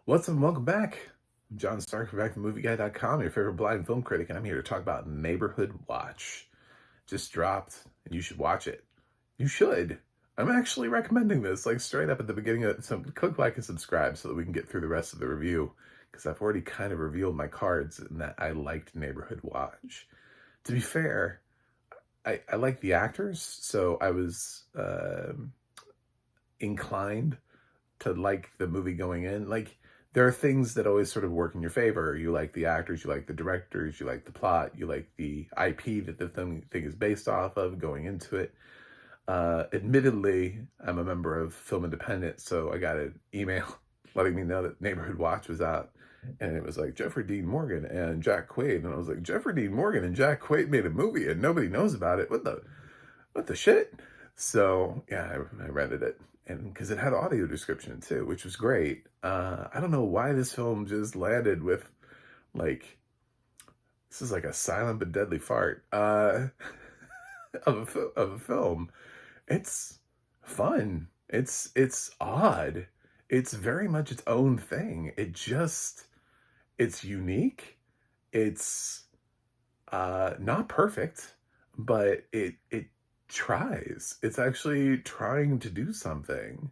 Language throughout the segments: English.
What's up? Welcome back. I'm John Stark from BackToMovieGuy.com, your favorite blind film critic, and I'm here to talk about Neighborhood Watch. Just dropped, and you should watch it. You should. I'm actually recommending this, like straight up at the beginning of so click like and subscribe so that we can get through the rest of the review. Because I've already kind of revealed my cards in that I liked Neighborhood Watch. To be fair, I like the actors, so I was inclined to like the movie going in. Like, there are things that always sort of work in your favor. You like the actors, you like the directors, you like the plot, you like the IP that the thing is based off of going into it. Admittedly, I'm a member of Film Independent, so I got an email letting me know that Neighborhood Watch was out. And it was like Jeffrey Dean Morgan and Jack Quaid. And I was like, Jeffrey Dean Morgan and Jack Quaid made a movie and nobody knows about it. What the shit? So yeah, I rented it, and because it had audio description too, which was great. I don't know why this film just landed with like this is like a silent but deadly fart of a film. It's fun. It's odd. It's very much its own thing. It's unique. It's not perfect, but it tries. It's actually trying to do something.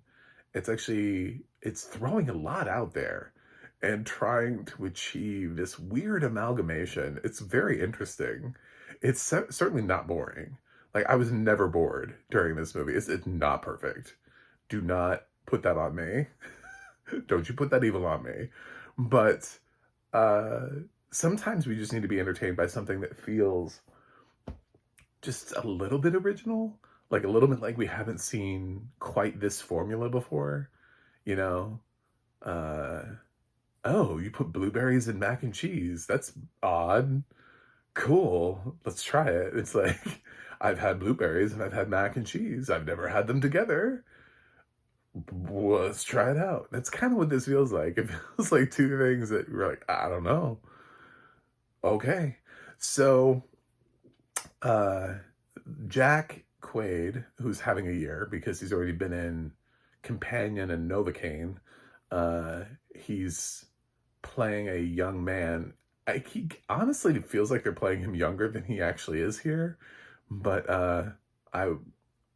It's throwing a lot out there and trying to achieve this weird amalgamation. It's very interesting. It's certainly not boring. Like, I was never bored during this movie. It's not perfect. Do not put that on me. Don't you put that evil on me. But uh sometimes we just need to be entertained by something that feels just a little bit original, like a little bit like we haven't seen quite this formula before, you know? Uh, oh, you put blueberries in mac and cheese. That's odd. Cool. Let's try it. It's like, I've had blueberries and I've had mac and cheese. I've never had them together. Let's try it out. That's kind of what this feels like. It feels like two things that you're like, I don't know. Okay. So, uh, Jack Quaid, who's having a year because he's already been in Companion and Novocaine, he's playing a young man. He honestly, it feels like they're playing him younger than he actually is here, but I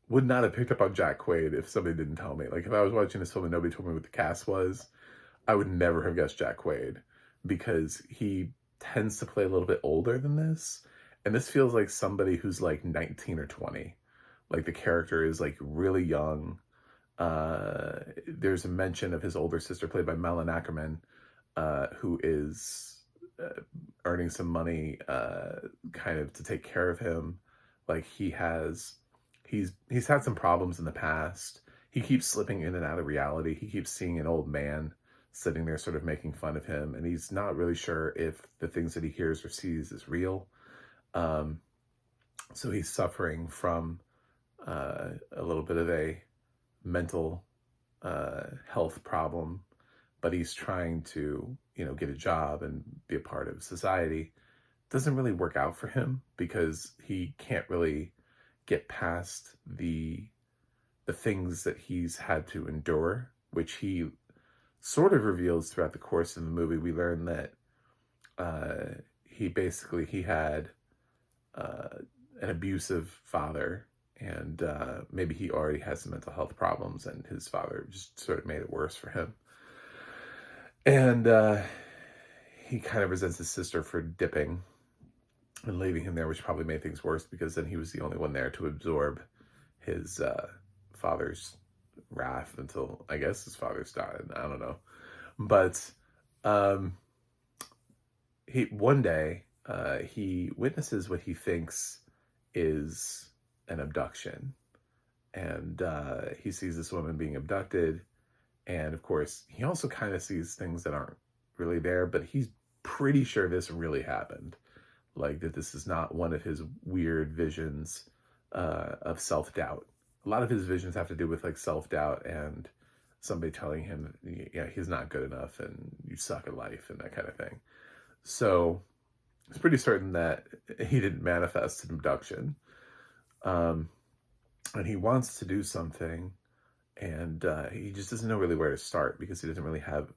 would not have picked up on Jack Quaid if somebody didn't tell me. Like, if I was watching this film and nobody told me what the cast was, I would never have guessed Jack Quaid because he tends to play a little bit older than this. And this feels like somebody who's like 19 or 20. Like, the character is like really young. There's a mention of his older sister played by Malin Ackerman, who is earning some money kind of to take care of him. Like, he's had some problems in the past. He keeps slipping in and out of reality. He keeps seeing an old man sitting there sort of making fun of him, and he's not really sure if the things that he hears or sees is real. Um, so he's suffering from a little bit of a mental health problem, but he's trying to, get a job and be a part of society. Doesn't really work out for him because he can't really get past the things that he's had to endure, which he sort of reveals throughout the course of the movie. We learn that he had uh, an abusive father, and maybe he already has some mental health problems, and his father just sort of made it worse for him. And he kind of resents his sister for dipping and leaving him there, which probably made things worse because then he was the only one there to absorb his father's wrath until, I guess, his father's died. I don't know. But um, one day he witnesses what he thinks is an abduction, and he sees this woman being abducted, and of course he also kind of sees things that aren't really there, but he's pretty sure this really happened, like that this is not one of his weird visions of self-doubt. A lot of his visions have to do with like self-doubt and somebody telling him, yeah, he's not good enough and you suck at life and that kind of thing. So it's pretty certain that he didn't manifest an abduction. Um, and he wants to do something, and he just doesn't know really where to start because he doesn't really have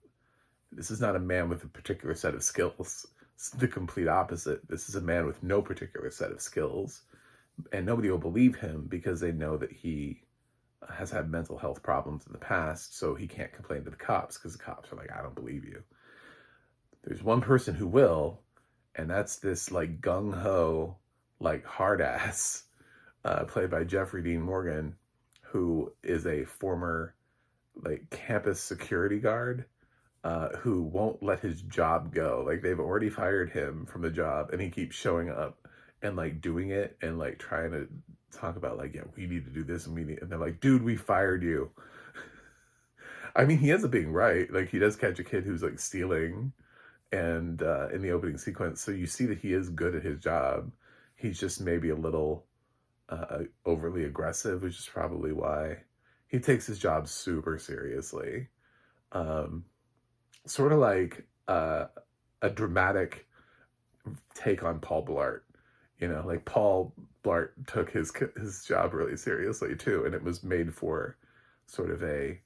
This is not a man with a particular set of skills. It's the complete opposite. This is a man with no particular set of skills, and nobody will believe him because they know that he has had mental health problems in the past, so he can't complain to the cops because the cops are like, I don't believe you. There's one person who will, and that's this like gung-ho, like hard ass, played by Jeffrey Dean Morgan, who is a former like campus security guard, who won't let his job go. Like they've already fired him from the job, and he keeps showing up and like doing it and like trying to talk about like, yeah, we need to do this and and they're like, dude, we fired you. I mean, he ends up being right. Like he does catch a kid who's like stealing, and in the opening sequence, so you see that he is good at his job. He's just maybe a little overly aggressive, which is probably why he takes his job super seriously. Um, Sort of like a dramatic take on Paul Blart. Like Paul Blart took his job really seriously too, and it was made for sort of a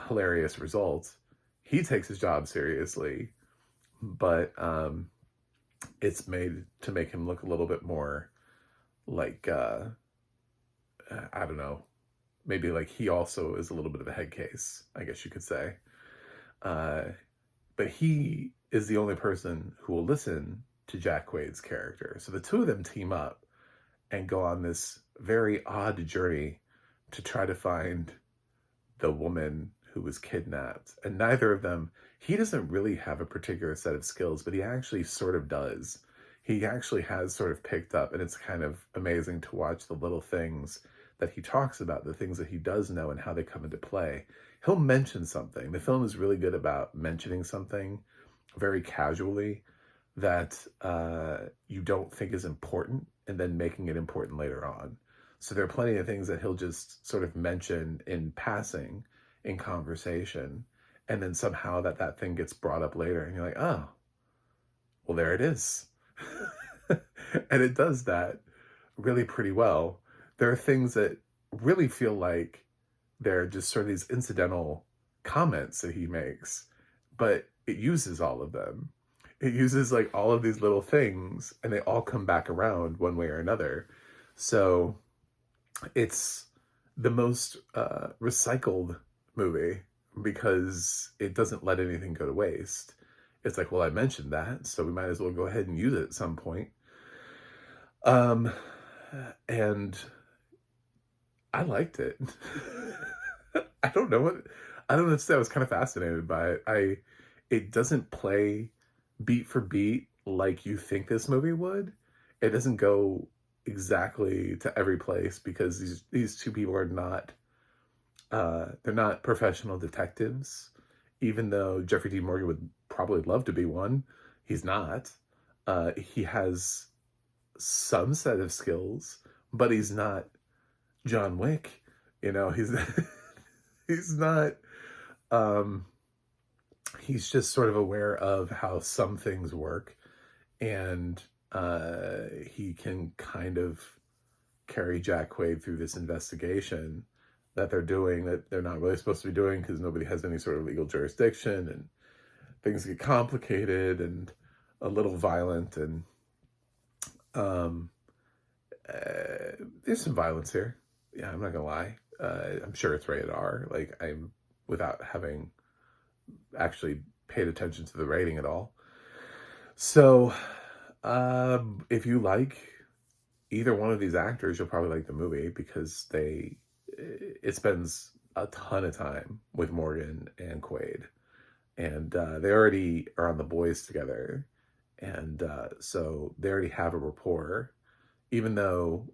hilarious result. He takes his job seriously, but it's made to make him look a little bit more like I don't know, maybe like he also is a little bit of a head case, I guess you could say. Uh, but he is the only person who will listen to Jack Quaid's character. So the two of them team up and go on this very odd journey to try to find the woman who was kidnapped. And neither of them, he doesn't really have a particular set of skills, but he actually sort of does. He actually has sort of picked up, and it's kind of amazing to watch the little things that he talks about, the things that he does know and how they come into play. He'll mention something. The film is really good about mentioning something very casually that you don't think is important and then making it important later on. So there are plenty of things that he'll just sort of mention in passing in conversation, and then somehow that thing gets brought up later and you're like, oh, well, there it is. And it does that really pretty well. There are things that really feel like they're just sort of these incidental comments that he makes, but it uses all of them. It uses like all of these little things, and they all come back around one way or another. So it's the most recycled movie because it doesn't let anything go to waste. It's like, well, I mentioned that, so we might as well go ahead and use it at some point. And I liked it. I don't know what I don't know. I was kind of fascinated by it. It doesn't play beat for beat like you think this movie would. It doesn't go exactly to every place because these two people are not they're not professional detectives. Even though Jeffrey D. Morgan would probably love to be one, he's not. He has some set of skills, but he's not John Wick. He's he's not. He's just sort of aware of how some things work, and he can kind of carry Jack Quaid through this investigation that they're doing that they're not really supposed to be doing because nobody has any sort of legal jurisdiction, and things get complicated and a little violent, and there's some violence here. Yeah, I'm not gonna lie. I'm sure it's rated R. Like I'm without having actually paid attention to the rating at all. So, if you like either one of these actors, you'll probably like the movie because it spends a ton of time with Morgan and Quaid, and they already are on The Boys together, and so they already have a rapport, even though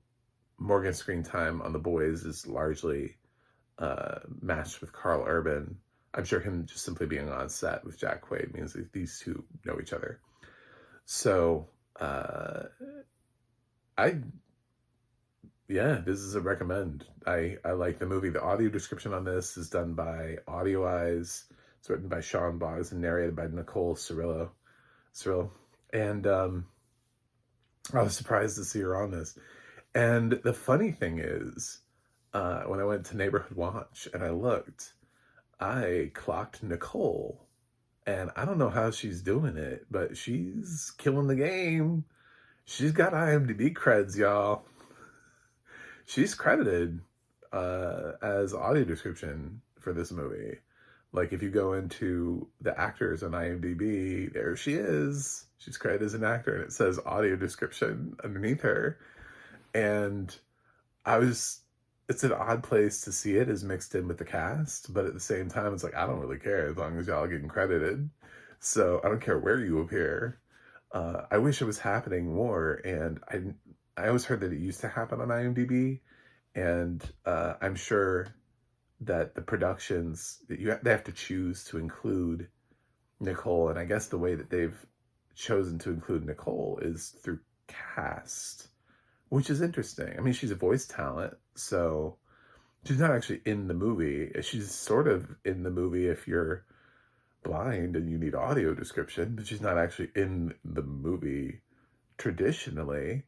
Morgan's screen time on The Boys is largely matched with Carl Urban. I'm sure him just simply being on set with Jack Quaid means that these two know each other. So, this is a recommend. I like the movie. The audio description on this is done by Audio Eyes. It's written by Sean Boggs and narrated by Nicole Cirillo. And I was surprised to see her on this. And the funny thing is, when I went to Neighborhood Watch and I looked, I clocked Nicole And I don't know how she's doing it, but she's killing the game. She's got IMDb creds, y'all. She's credited as audio description for this movie. Like, if you go into the actors on IMDb, there she is. She's credited as an actor, and it says audio description underneath her. And I was, it's an odd place to see it as mixed in with the cast, but at the same time, it's like, I don't really care as long as y'all are getting credited. So I don't care where you appear. I wish it was happening more, and I always heard that it used to happen on IMDb, and I'm sure that the productions that they have to choose to include Nicole, and I guess the way that they've chosen to include Nicole is through cast, which is interesting. I mean, she's a voice talent, so she's not actually in the movie. She's sort of in the movie if you're blind and you need audio description, but she's not actually in the movie traditionally.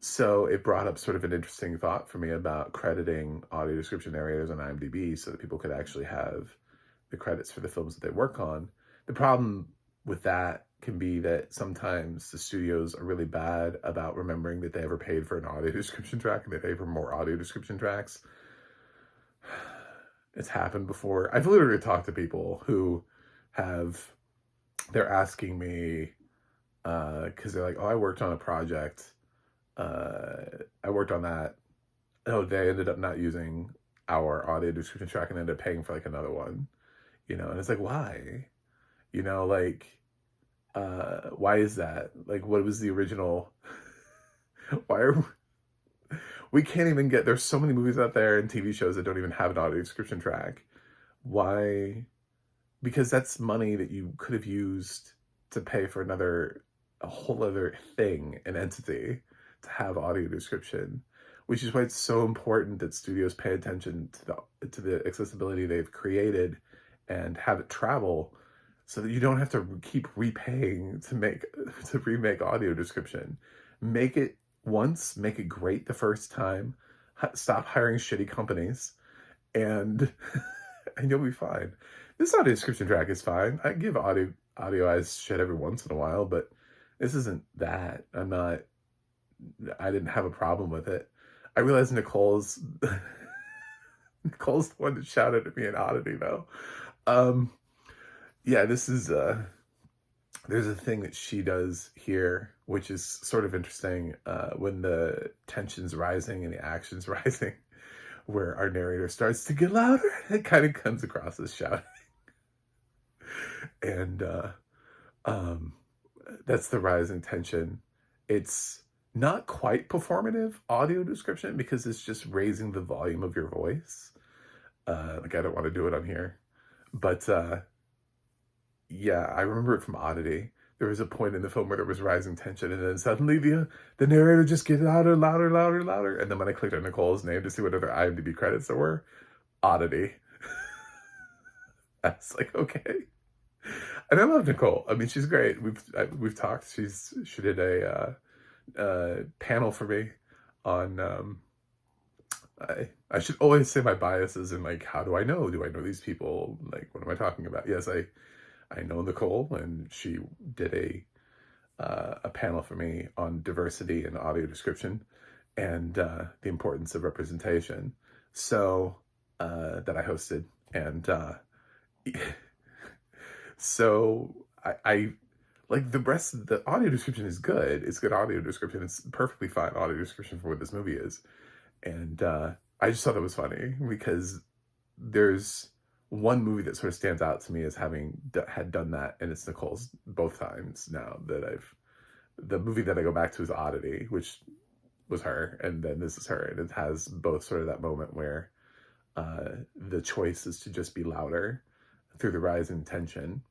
So it brought up sort of an interesting thought for me about crediting audio description narrators on IMDb so that people could actually have the credits for the films that they work on. The problem with that can be that sometimes the studios are really bad about remembering that they ever paid for an audio description track, and they pay for more audio description tracks. It's happened before. I've literally talked to people who they're asking me, because they're like, oh, I worked on a project. I worked on that. Oh, they ended up not using our audio description track and ended up paying for like another one, and it's like, why? Like, why is that? Like, what was the original? Why are we can't even get, there's so many movies out there and TV shows that don't even have an audio description track. Why? Because that's money that you could have used to pay for a whole other thing, an entity, to have audio description, which is why it's so important that studios pay attention to the accessibility they've created and have it travel, so that you don't have to keep repaying to remake audio description. Make it once, make it great the first time, stop hiring shitty companies, and and you'll be fine. This audio description track is fine. I give audioized shit every once in a while, but this isn't that. I didn't have a problem with it. I realized Nicole's the one that shouted at me an oddity, though. Yeah, this is there's a thing that she does here, which is sort of interesting, when the tension's rising and the action's rising, where our narrator starts to get louder. It kind of comes across as shouting. And that's the rising tension. It's not quite performative audio description because it's just raising the volume of your voice. Like, I don't want to do it on here, but yeah, I remember it from Oddity. There was a point in the film where there was rising tension, and then suddenly the narrator just gets louder, louder, louder, louder. And then when I clicked on Nicole's name to see what other IMDb credits there were, Oddity. I was like, okay. And I love Nicole. I mean, she's great. We've talked. She did a panel for me on. I should always say my biases and, like, how do I know? Do I know these people? Like, what am I talking about? Yes, I know Nicole, and she did a panel for me on diversity and audio description and the importance of representation. So that I hosted, and so I like the rest of the audio description is good. It's good audio description. It's perfectly fine audio description for what this movie is. And I just thought that was funny because there's one movie that sort of stands out to me as having had done that, and it's Nicole's both times now that the movie that I go back to is Oddity, which was her, and then this is her, and it has both sort of that moment where the choice is to just be louder through the rise in tension.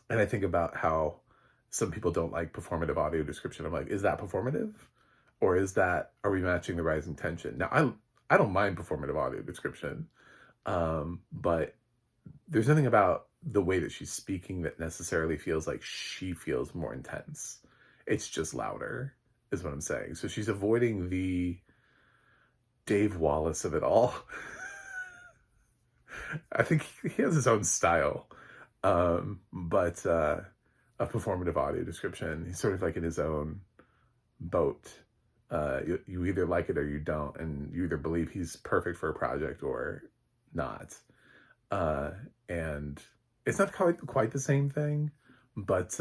And I think about how some people don't like performative audio description. I'm like, is that performative? Or are we matching the rising tension? Now, I don't mind performative audio description, but there's nothing about the way that she's speaking that necessarily feels like she feels more intense. It's just louder, is what I'm saying. So she's avoiding the Dave Wallace of it all. I think he has his own style. But a performative audio description. He's sort of like in his own boat. You either like it or you don't, and you either believe he's perfect for a project or not. Uh, and it's not quite the same thing, but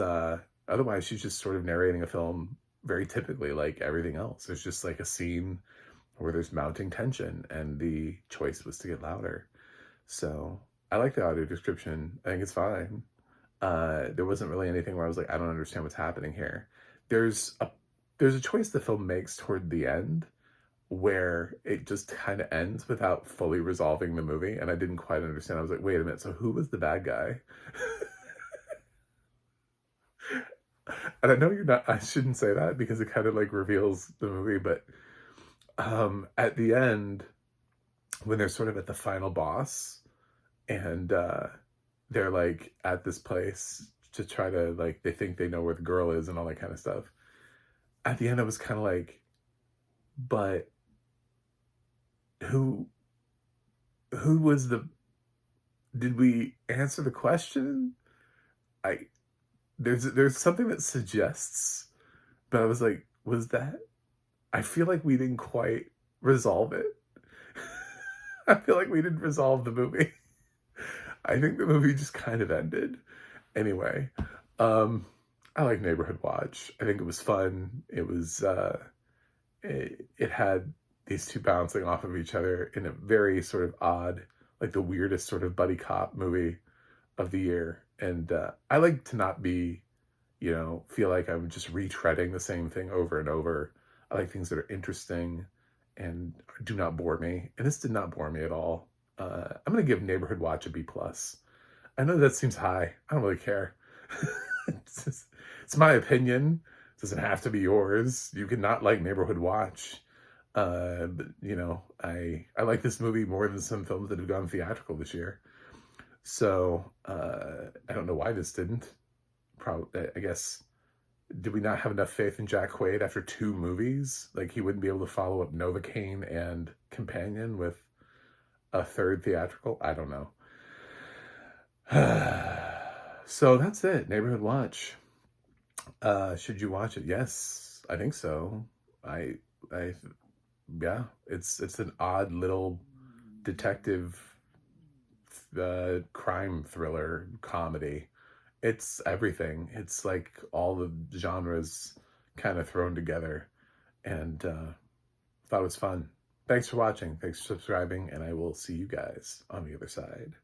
otherwise, she's just sort of narrating a film very typically like everything else. There's just like a scene where there's mounting tension, and the choice was to get louder. So I like the audio description. I think it's fine. There wasn't really anything where I was like, I don't understand what's happening here. There's a there's a choice the film makes toward the end where it just kind of ends without fully resolving the movie, and I didn't quite understand. I was like, wait a minute, so who was the bad guy? And I know you're not. I shouldn't say that because it kind of like reveals the movie, but at the end when they're sort of at the final boss and they're like at this place to try to like they think they know where the girl is and all that kind of stuff. At the end, I was kind of like, but who who was the? Did we answer the question? I there's something that suggests, but I was like, was that? I feel like we didn't quite resolve it. I feel like we didn't resolve the movie. I think the movie just kind of ended. Anyway, um, I like Neighborhood Watch. I think it was fun. It had these two bouncing off of each other in a very sort of odd, like the weirdest sort of buddy cop movie of the year. And I like to not be, feel like I'm just retreading the same thing over and over. I like things that are interesting and do not bore me. And this did not bore me at all. I'm gonna give Neighborhood Watch a B plus. I know that seems high. I don't really care. It's my opinion. It doesn't have to be yours. You can not like Neighborhood Watch. But I like this movie more than some films that have gone theatrical this year. So I don't know why this didn't. Probably, I guess, did we not have enough faith in Jack Quaid after two movies? Like he wouldn't be able to follow up Novocaine and Companion with a third theatrical? I don't know. So that's it. Neighborhood Watch. Should you watch it? Yes, I think so. I, I, yeah. It's an odd little detective, crime thriller comedy. It's everything. It's like all the genres kind of thrown together, and thought it was fun. Thanks for watching. Thanks for subscribing, and I will see you guys on the other side.